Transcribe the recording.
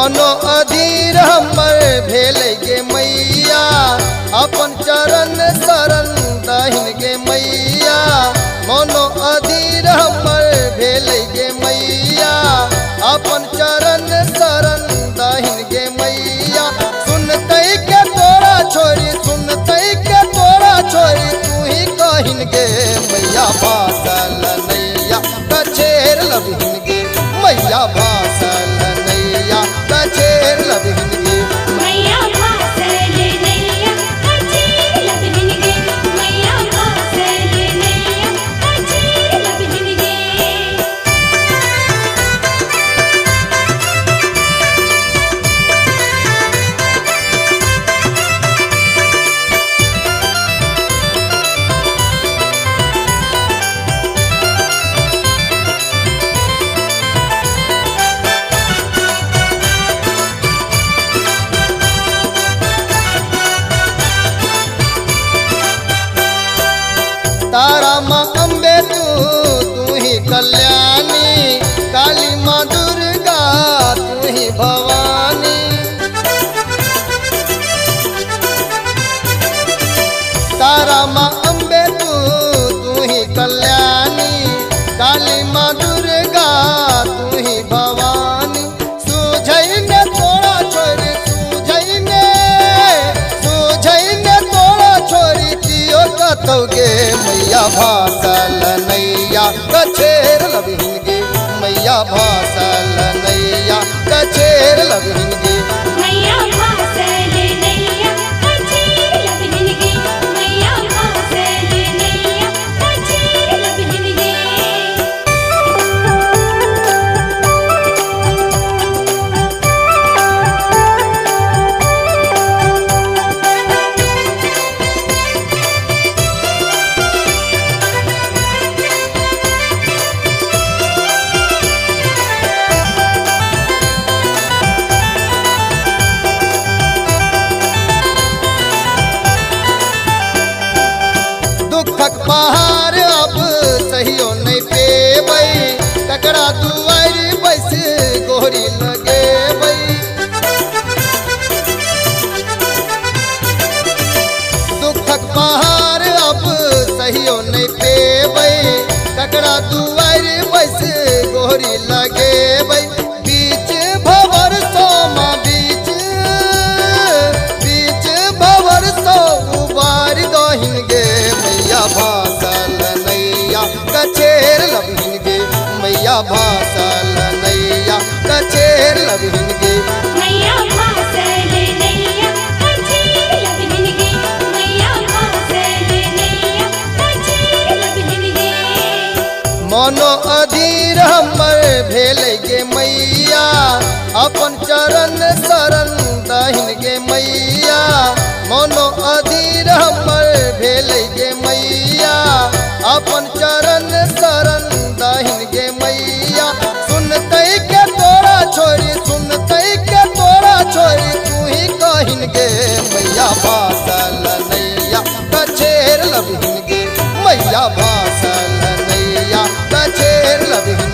मनो अधीर हमर भेल गे मैया अपन चरण शरण दहिन गे मैया मनो अधीर हमर भेल गे मैया अपन चरण शरण दहिन गे मैया सुनते के तोरा छोरी सुनते के तोरा छोरी तू ही कहिन गे मैया भासल नैया कछेर लबहिन गे मैया भासल नैया कछेर लबहिन गे मैया भासल नैया कछेर लबहिन गे मैया भासल नैया कछेर लबहिन गे। तारा माँ अम्बे तू ही कल्याणी काली माँ दुर्गा तू ही भवानी तारा माँ अम्बे तू ही कल्याणी काली माँ दुर्गा तू ही भवानी सूझैने तोरा छोरी सूझैने तोरा छोरी दियो कतौगे मैया भासल नैया कछेर लबहिन गे मैया भासल नैया कछेर लबहिन गे मैया भासल नैया कछेर लबहिन गे मैया भासल नैया कछेर लबहिन गे। दुखक पहाड़ अब सहियो नहीं पेबै ककरा दुआरि बैस गोहरी लगेबै दुखक पहाड़ अब सहियो नहीं पेबै ककरा दुआरि बैस गोहरी लगेबै बीच भवर सोमा बीच भवर सो उबार दहिन गे मैया भासल नैया कछेर लबहिन गे मैया भासल नैया कछेर लबहिन गे मैया भासल नैया कछेर लबहिन गे मैया भासल नैया कछेर लबहिन गे। मनो अधीर हमर भेल गे मैया अपन चरण शरण दहिन गे मैया मनो अधीर हमर भेल गे मैया अपन चरण शरण दहिन गे मैया सुनते के तोरा छोरी सुनते के तोरा छोरी तू ही कहिन गे मैया भासल नैया कछेर लबहिन गे मैया भासल नैया कछेर लबहिन